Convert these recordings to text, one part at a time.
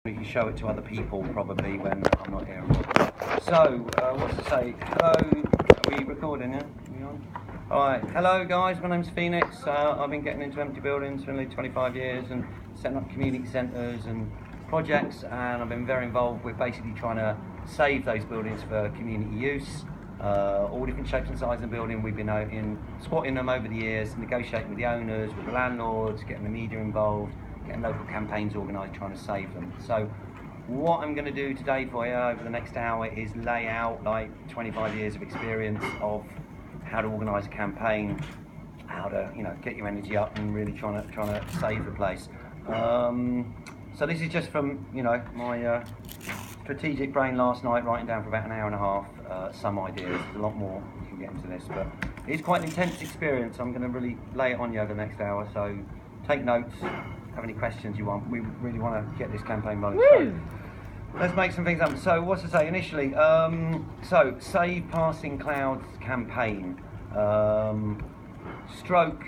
You show it to other people probably when I'm not here. So, what's to say? Hello, are we recording, yeah? Are we on? Alright, hello guys, my name's Phoenix. I've been getting into empty buildings for nearly 25 years and setting up community centres and projects, and I've been very involved with basically trying to save those buildings for community use. All different shapes and sizes of building. We've been out in squatting them over the years, negotiating with the owners, with the landlords, getting the media involved, getting local campaigns organised, trying to save them. So what I'm going to do today for you over the next hour is lay out like 25 years of experience of how to organise a campaign, how to get your energy up and really trying to save the place. So this is just from my strategic brain last night, writing down for about an hour and a half some ideas. There's a lot more we can get into this, but it's quite an intense experience. I'm going to really lay it on you over the next hour, so take notes, have any questions you want. We really want to get this campaign rolling. So let's make some things up. So what's to say initially? So Save Passing Clouds campaign, stroke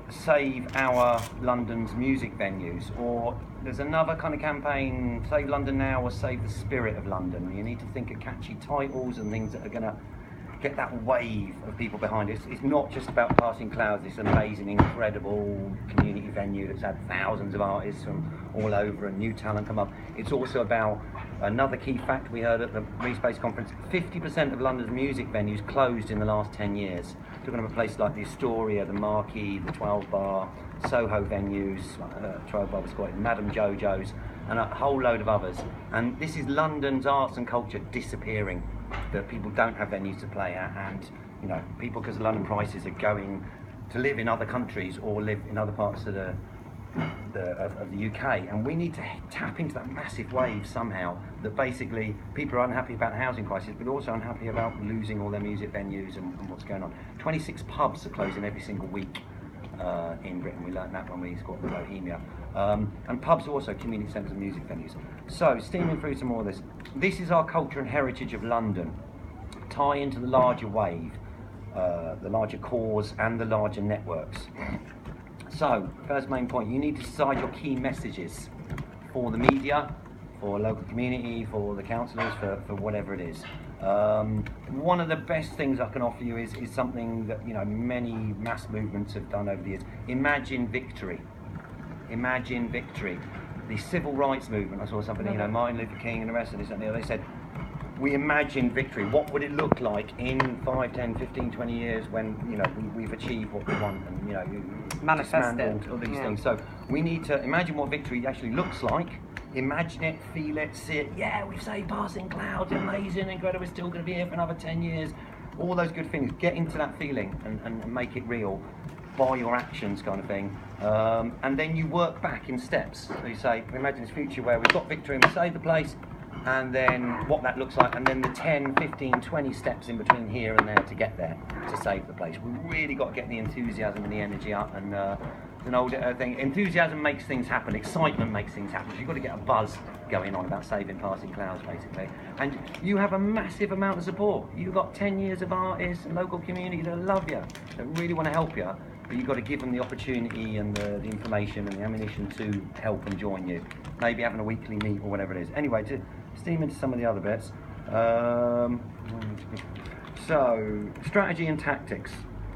Save Our London's music venues, or there's another kind of campaign, Save London Now or Save the Spirit of London. You need to think of catchy titles and things that are going to get that wave of people behind it. It's not just about Passing Clouds, this amazing, incredible community venue that's had thousands of artists from all over and new talent come up. It's also about another key fact we heard at the Respace conference: 50% of London's music venues closed in the last 10 years. Talking about places like the Astoria, the Marquee, the 12 Bar, Soho venues, 12 Bar was quite, Madame Jojo's, and a whole load of others. And this is London's arts and culture disappearing. That people don't have venues to play at, and people, because London prices are going to live in other countries or live in other parts of the UK, and we need to tap into that massive wave somehow. That basically people are unhappy about the housing crisis, but also unhappy about losing all their music venues and what's going on. 26 pubs are closing every single week in Britain. We learned that when we squatted the Bohemia. And pubs are also community centres and music venues. So, steaming through some more of this. This is our culture and heritage of London. Tie into the larger wave, the larger cause and the larger networks. So, first main point, you need to decide your key messages for the media, for local community, for the councillors, for whatever it is. One of the best things I can offer you is something that many mass movements have done over the years. Imagine victory. Imagine victory. The civil rights movement, I saw somebody, Martin Luther King and the rest of this and the other, they said, we imagine victory. What would it look like in 5, 10, 15, 20 years when we've achieved what we want and manifest it, all these things. So we need to imagine what victory actually looks like. Imagine it, feel it, see it. Yeah, we've saved Passing Clouds, amazing, incredible, we're still going to be here for another 10 years. All those good things. Get into that feeling and make it real by your actions, kind of thing. And then you work back in steps. So you say, imagine this future where we've got victory and we save the place, and then what that looks like, and then the 10, 15, 20 steps in between here and there to get there, to save the place. We've really got to get the enthusiasm and the energy up, and it's an old thing. Enthusiasm makes things happen, excitement makes things happen. So you've got to get a buzz going on about saving Passing Clouds, basically. And you have a massive amount of support. You've got 10 years of artists and local community that love you, that really want to help you. But you've got to give them the opportunity and the information and the ammunition to help and join you. Maybe having a weekly meet or whatever it is. Anyway, to steam into some of the other bits. So, strategy and tactics.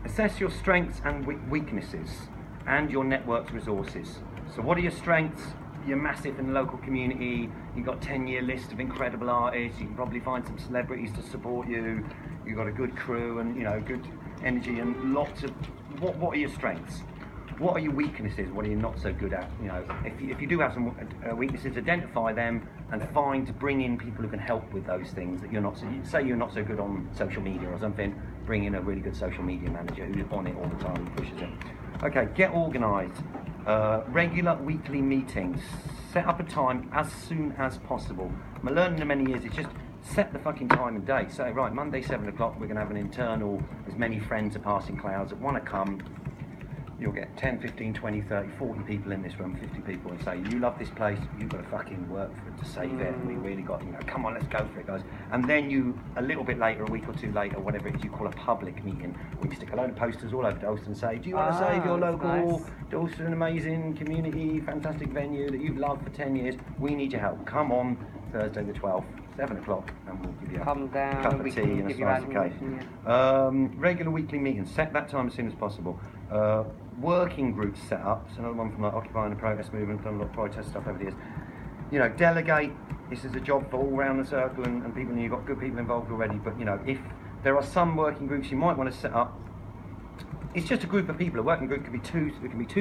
Assess your strengths and weaknesses and your network's resources. So what are your strengths? You're massive in the local community. You've got a 10-year list of incredible artists. You can probably find some celebrities to support you. You've got a good crew and good energy and lots of. What are your strengths? What are your weaknesses? What are you not so good at? If you do have some weaknesses, identify them and bring in people who can help with those things that you're not. So say you're not so good on social media or something. Bring in a really good social media manager who's on it all the time and pushes it. Okay, get organised. Regular weekly meetings. Set up a time as soon as possible. My learning in many years is just set the fucking time and date. Say, right, Monday 7 o'clock, we're going to have an internal, as many friends of Passing Clouds that want to come. you'll get 10, 15, 20, 30, 40 people in this room, 50 people, and say, you love this place, you've got to fucking work for it to save it, and we really got, come on, let's go for it, guys. And then you, a little bit later, a week or two later, whatever it is you call a public meeting, where you stick a load of posters all over Dalston and say, do you want to save your local Dalston, amazing community, fantastic venue that you've loved for 10 years? We need your help. Come on Thursday the 12th, 7 o'clock, and we'll give you a cup of tea and a slice of cake. Regular weekly meetings, set that time as soon as possible. Working groups set up, it's another one from like Occupying the Protest Movement, done a lot of protest stuff over the years. Delegate, this is a job for all around the circle and people, and you've got good people involved already, but if there are some working groups you might want to set up, it's just a group of people. A working group can be two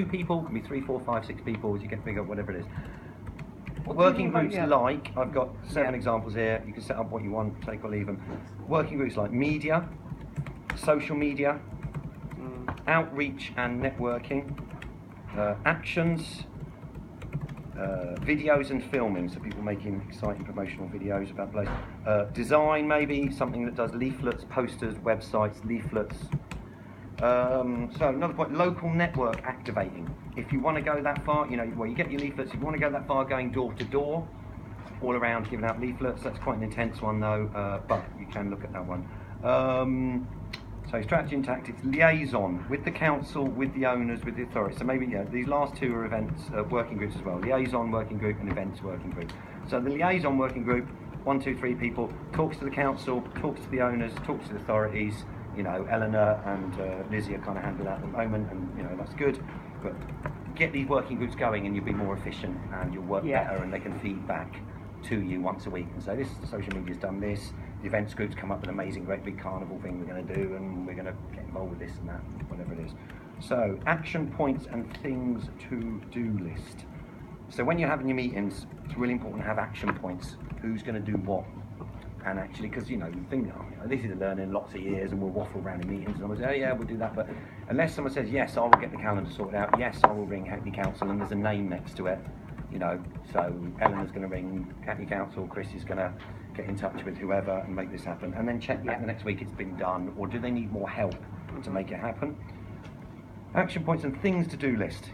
people, can be 3, 4, 5, 6 people as you get bigger, whatever it is. Working groups like, I've got 7 examples here, you can set up what you want, take or leave them. Working groups like media, social media, outreach and networking, actions, videos and filming, so people making exciting promotional videos about the place. Design, maybe, something that does leaflets, posters, websites, leaflets. So another point, local network activating. If you want to go that far, you get your leaflets, if you want to go that far, going door to door, all around giving out leaflets, that's quite an intense one though, but you can look at that one. So strategy and tactics, liaison with the council, with the owners, with the authorities. So maybe these last 2 are events, working groups as well. Liaison working group and events working group. So the liaison working group, 1, 2, 3 people, talks to the council, talks to the owners, talks to the authorities. Eleanor and Lizzie are kind of handling that at the moment, and that's good. But get these working groups going, and you'll be more efficient, and you'll work better, and they can feed back to you once a week and say, this is the social media's done this. The events groups come up with an amazing, great big carnival thing we're going to do, and we're going to get involved with this and that, whatever it is. So action points and things to do list. So when you're having your meetings, it's really important to have action points. Who's going to do what? And actually, because you think, this is a learning lots of years, and we'll waffle around in meetings, and I will say, yeah, we'll do that. But unless someone says, yes, I will get the calendar sorted out, yes, I will ring Hackney Council, and there's a name next to it, so Eleanor's going to ring Hackney Council, Chris is going to get in touch with whoever and make this happen, and then check back the next week it's been done, or do they need more help to make it happen? Action points and things to do list.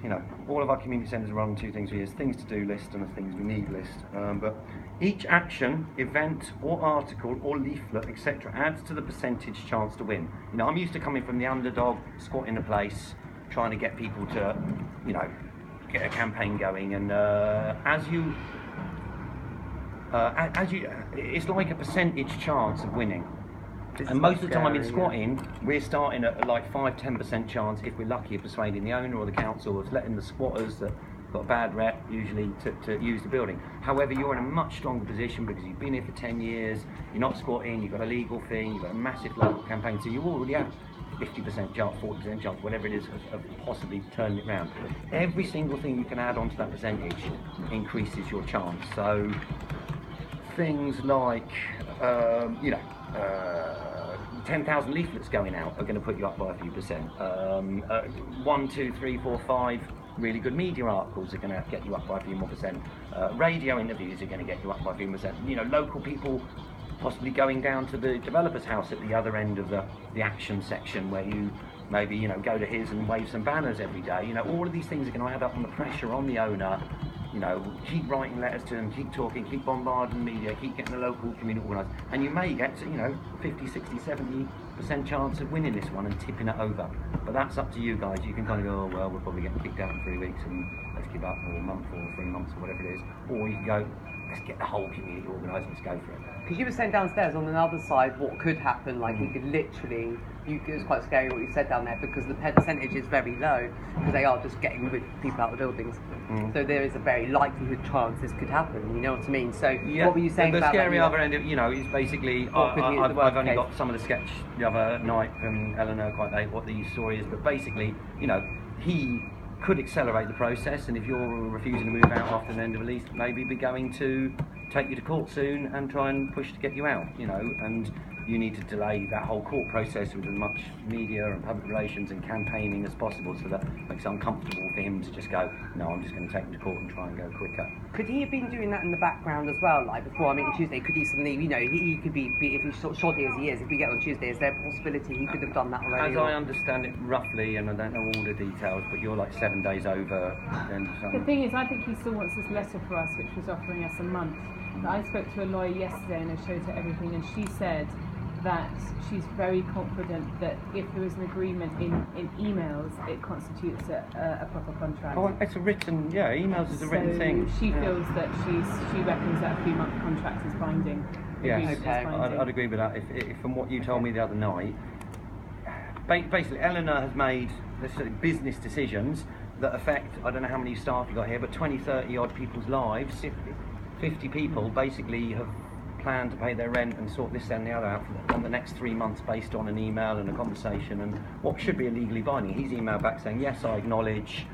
All of our community centres are on 2 things a year: things to do list and a things we need list. But each action, event or article or leaflet, etc., adds to the percentage chance to win. I'm used to coming from the underdog, squatting a place, trying to get people to, get a campaign going, and it's like a percentage chance of winning. And most of the time in squatting, we're starting at like 5-10% chance, if we're lucky, of persuading the owner or the council, or letting the squatters that got a bad rep usually to use the building. However, you're in a much stronger position because you've been here for 10 years, you're not squatting, you've got a legal thing, you've got a massive local campaign, so you already have 50% chance, 40% chance, whatever it is, of possibly turning it round. Every single thing you can add onto that percentage increases your chance. So things like 10,000 leaflets going out are going to put you up by a few percent. 1, 2, 3, 4, 5 really good media articles are going to get you up by a few more percent. Radio interviews are going to get you up by a few percent. Local people possibly going down to the developer's house at the other end of the action section, where you maybe go to his and wave some banners every day. All of these things are going to add up on the pressure on the owner. Keep writing letters to them, keep talking, keep bombarding the media, keep getting the local community organised, and you may get to 50, 60, 70% chance of winning this one and tipping it over. But that's up to you guys. You can kind of go, oh well, we're probably getting kicked out in 3 weeks and let's give up, or a month or 3 months or whatever it is. Or you can go, let's get the whole community organised, let's go for it. Because you were saying downstairs on another side what could happen, like you could literally, it was quite scary what you said down there, because the percentage is very low, because they are just getting rid of people out of the buildings. So there is a very likelihood chance this could happen, you know what I mean? So what were you saying about the scary that, other end of, is basically, I've only got some of the sketch the other night from Eleanor quite late, what the story is, but basically, he could accelerate the process, and if you're refusing to move out after the end of a lease, maybe be going to take you to court soon and try and push to get you out, and you need to delay that whole court process with as much media and public relations and campaigning as possible, so that it makes it uncomfortable for him to just go, no, I'm just going to take him to court and try and go quicker. Could he have been doing that in the background as well, like before our meeting Tuesday? Could he suddenly, he could be if he's shoddy as he is, if we get on Tuesday, is there a possibility he could have done that already? As I understand it roughly, and I don't know all the details, but you're like 7 days over. The thing is, I think he still wants this letter for us, which was offering us a month. But I spoke to a lawyer yesterday and I showed her everything, and she said that she's very confident that if there is an agreement in emails, it constitutes a proper contract. Oh, it's a written, emails is a written thing. She feels that she reckons that a 3-month contract is binding. Yes, Okay. I'd agree with that. If from what you told me the other night, basically Eleanor has made business decisions that affect, I don't know how many staff you got here, but 20, 30 odd people's lives. 50 people basically have planned to pay their rent and sort this and the other out on the next 3 months based on an email and a conversation and what should be legally binding. He's emailed back saying, yes, I acknowledge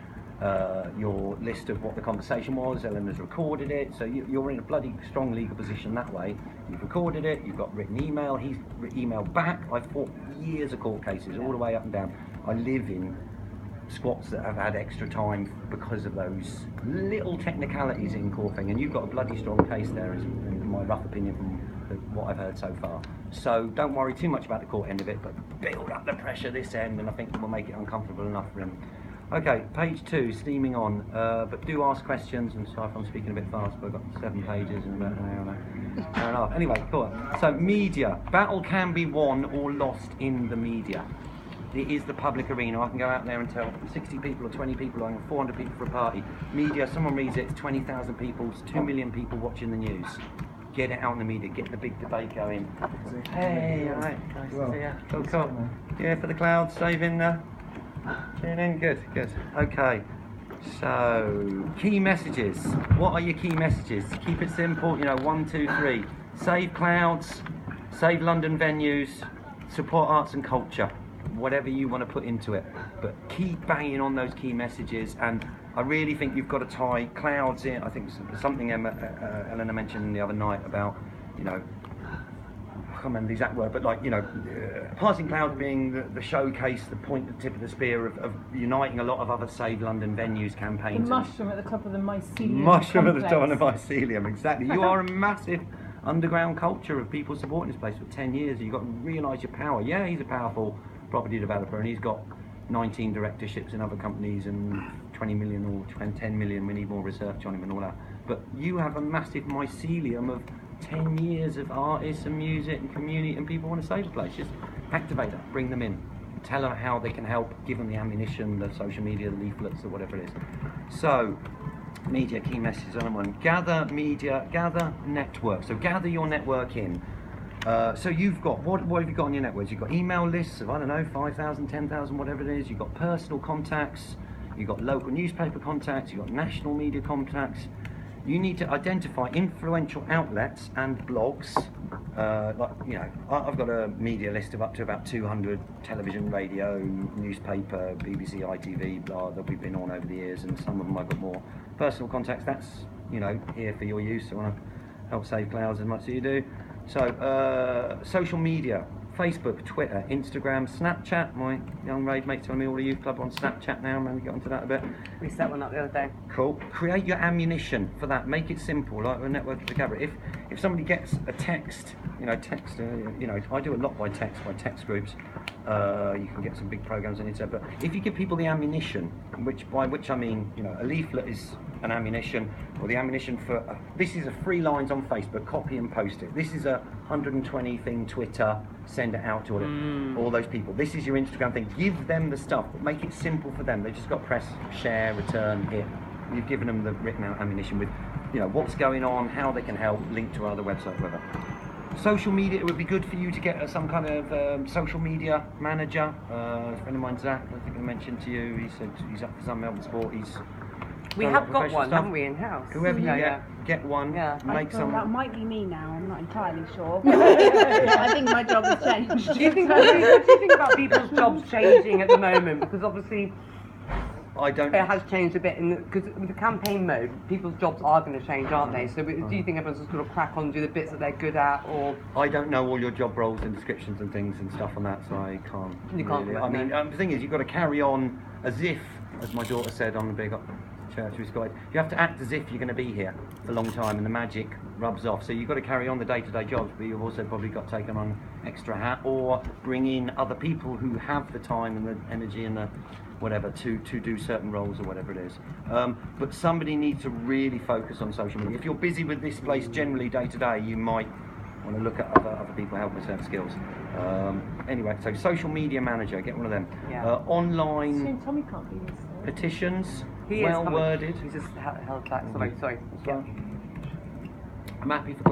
your list of what the conversation was. Eleanor's recorded it, so you're in a bloody strong legal position that way. You've recorded it, you've got written email, he's emailed back. I've fought years of court cases all the way up and down. I live in squats that have had extra time because of those little technicalities in court thing, and you've got a bloody strong case there, in my rough opinion from what I've heard so far. So don't worry too much about the court end of it, but build up the pressure this end, and I think we'll make it uncomfortable enough for him. Okay, page 2, steaming on, but do ask questions, and sorry if I'm speaking a bit fast, but I've got 7 pages and about an hour and a half. Anyway, cool. So media, battle can be won or lost in the media. It is the public arena. I can go out there and tell 60 people or 20 people, or 400 people for a party. Media, someone reads it, it's 20,000 people, it's 2 million people watching the news. Get it out in the media, get the big debate going. Hey, alright, nice to see you. Cool. Yeah, for the clouds, saving tune in, good. Okay, so key messages. What are your key messages? Keep it simple, 1, 2, 3. Save clouds, save London venues, support arts and culture. Whatever you want to put into it, but keep banging on those key messages. And I really think you've got to tie clouds in. I think something Eleanor mentioned the other night about, I can't remember the exact word, but passing clouds being the showcase, the point, the tip of the spear of uniting a lot of other Save London Venues campaigns. The mushroom at the top of the mycelium. Mushroom complex. at the top of the mycelium, exactly. You are a massive underground culture of people supporting this place for 10 years. You've got to realise your power. Yeah, he's a powerful property developer, and he's got 19 directorships in other companies and 20 million or 10 million. We need more research on him and all that. But you have a massive mycelium of 10 years of artists and music and community, and people want to save the place. Just activate that, bring them in, tell them how they can help, give them the ammunition, the social media, the leaflets, or whatever it is. So, media, key messages on one. Gather media, gather network. So gather your network in. So you've got, what have you got on your networks? You've got email lists of, 5,000, 10,000, whatever it is. You've got personal contacts, you've got local newspaper contacts, you've got national media contacts. You need to identify influential outlets and blogs. I've got a media list of up to about 200 television, radio, newspaper, BBC, ITV, blah, that we've been on over the years, and some of them I've got more personal contacts. That's, here for your use. I want to help save clouds as much as you do. So, social media, Facebook, Twitter, Instagram, Snapchat. My young raid mate's telling me all the youth club are on Snapchat now. Maybe get onto that a bit. We set one up the other day. Cool. Create your ammunition for that. Make it simple, like a network of the cabaret. If somebody gets a text, I do a lot by text groups. You can get some big programs on the internet. But if you give people the ammunition, by which I mean, a leaflet is an ammunition, or the ammunition for this is a 3 lines on Facebook, copy and post it. This is a 120 thing Twitter, send it out to all those people. This is your Instagram thing. Give them the stuff, but make it simple for them. They just got to press share, return, hit. You've given them the written out ammunition with, what's going on, how they can help, link to our other website, whatever. Social media, it would be good for you to get some kind of social media manager. A friend of mine, Zach, I think I mentioned to you, he said he's up for some Melbourne Sport. We have got one, haven't we, in-house? Whoever you get one, make some... That might be me now, I'm not entirely sure. I think my job has changed. What do you think about people's jobs changing at the moment? Because obviously, I don't. It has changed a bit because with the campaign mode, people's jobs are going to change, aren't they? So do you think everyone's just going to crack on and do the bits that they're good at, or? I don't know all your job roles and descriptions and things and stuff on that, so I can't. You can't really. comment, I mean, no. the thing is, you've got to carry on as if, as my daughter said on the big church we guide, you have to act as if you're going to be here for a long time, and the magic rubs off. So you've got to carry on the day-to-day jobs, but you've also probably got to take on extra hat or bring in other people who have the time and the energy and the whatever to do certain roles or whatever it is. But somebody needs to really focus on social media. If you're busy with this place generally day to day, you might want to look at other people helping with certain skills. Anyway, so social media manager, get one of them. Yeah. Online Shame Tommy can't be here. So. petitions, He is well coming. worded. He's just held back. Sorry. I'm happy for